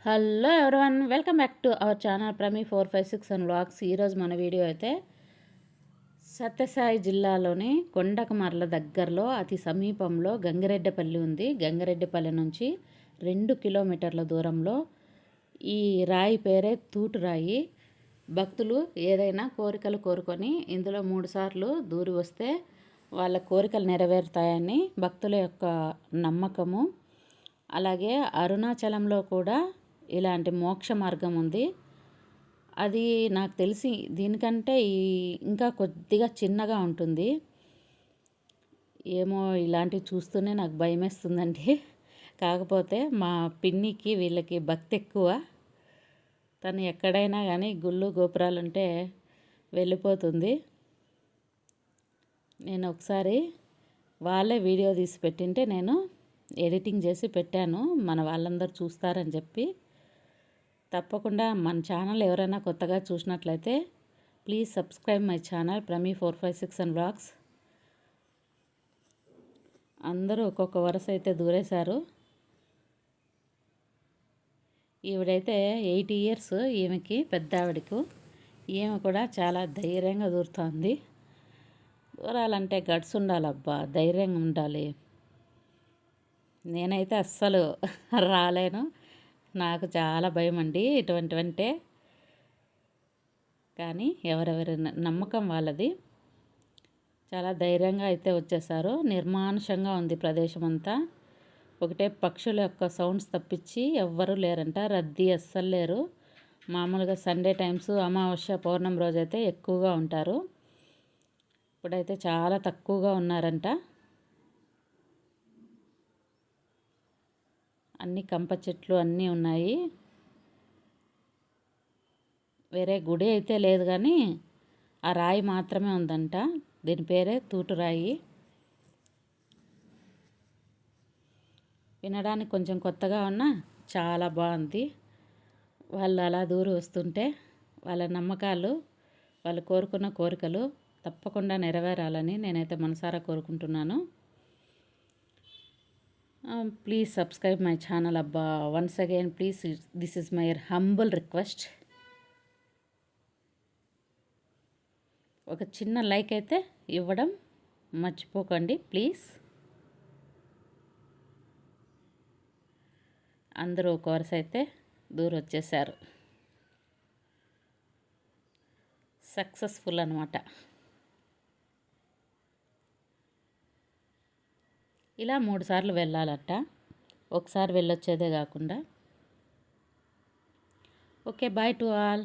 Hello everyone, welcome back to our channel Prami 456 and vlogs. ఈరోజు మన video అయితే సత్యసాయి జిల్లాలోని కొండకమర్ల దగ్గరలో అతి సమీపంలో గంగిరెడ్డిపల్లి ఉంది. గంగిరెడ్డిపల్లి నుంచి 2 కిలోమీటర్ల దూరంలో ఈ రాయి పేరే తూటు రాయి. భక్తులు ఏదైనా కోరికలు కోరుకొని ఇందులో 3 సార్లు దూరి వస్తే వాళ్ళ కోరికలు నెరవేరుతాయని భక్తుల యొక్క నమ్మకము. అలాగే అరుణాచలంలో కూడా ఇలాంటి మోక్ష మార్గం ఉంది. అది నాకు తెలిసి దీనికంటే ఇంకా కొద్దిగా చిన్నగా ఉంటుంది. ఏమో ఇలాంటివి చూస్తూనే నాకు భయమేస్తుందండి. కాకపోతే మా పిన్నికి వీళ్ళకి భక్తి ఎక్కువ. తను ఎక్కడైనా కానీ గుళ్ళు గోపురాలు ఉంటే వెళ్ళిపోతుంది. నేను ఒకసారి వాళ్ళే వీడియో తీసి పెట్టింటే నేను ఎడిటింగ్ చేసి పెట్టాను, మన వాళ్ళందరూ చూస్తారని చెప్పి. తప్పకుండా మన ఛానల్ ఎవరైనా కొత్తగా చూసినట్లయితే please subscribe my channel Prami 456 and vlogs. అందరూ ఒక్కొక్క వరుస అయితే దూరేశారు. ఈవిడైతే 80 ఇయర్స్ ఈమెకి, పెద్ద ఆవిడకు. ఈమె కూడా చాలా ధైర్యంగా దూరుతోంది. దూరాలంటే గట్స్ ఉండాలబ్బా, ధైర్యంగా ఉండాలి. నేనైతే అస్సలు రాలేను, నాకు చాలా భయం అండి ఇటువంటివంటే. కానీ ఎవరెవరి నమ్మకం వాళ్ళది. చాలా ధైర్యంగా అయితే వచ్చేసారు. నిర్మానుషంగా ఉంది ప్రదేశం అంతా. ఒకటే పక్షుల యొక్క సౌండ్స్ తప్పించి ఎవ్వరూ లేరంట. రద్దీ అస్సలు లేరు. మామూలుగా సండే టైమ్స్, అమావాస్య పౌర్ణమి రోజైతే ఎక్కువగా ఉంటారు. ఇప్పుడైతే చాలా తక్కువగా ఉన్నారంట. అన్ని కంప చెట్లు అన్నీ ఉన్నాయి. వేరే గుడి అయితే లేదు కానీ ఆ రాయి మాత్రమే ఉందంట. దీని పేరే తూటు రాయి. వినడానికి కొంచెం కొత్తగా ఉన్నా చాలా బాగుంది. వాళ్ళు అలా దూరం వస్తుంటే వాళ్ళ నమ్మకాలు, వాళ్ళు కోరుకున్న కోరికలు తప్పకుండా నెరవేరాలని నేనైతే మనసారా కోరుకుంటున్నాను. ప్లీజ్ సబ్స్క్రైబ్ మై ఛానల్ అబ్బా. Once again please, this is my humble request. ఒక చిన్న లైక్ అయితే ఇవ్వడం మర్చిపోకండి ప్లీజ్. అందరూ ఒక వరుస అయితే దూరం వచ్చేసారు. సక్సెస్ఫుల్ అనమాట. ఇలా 3 సార్లు వెళ్ళాలట, ఒకసారి వెళ్ళొచ్చేదే కాకుండా. Okay, bye to all.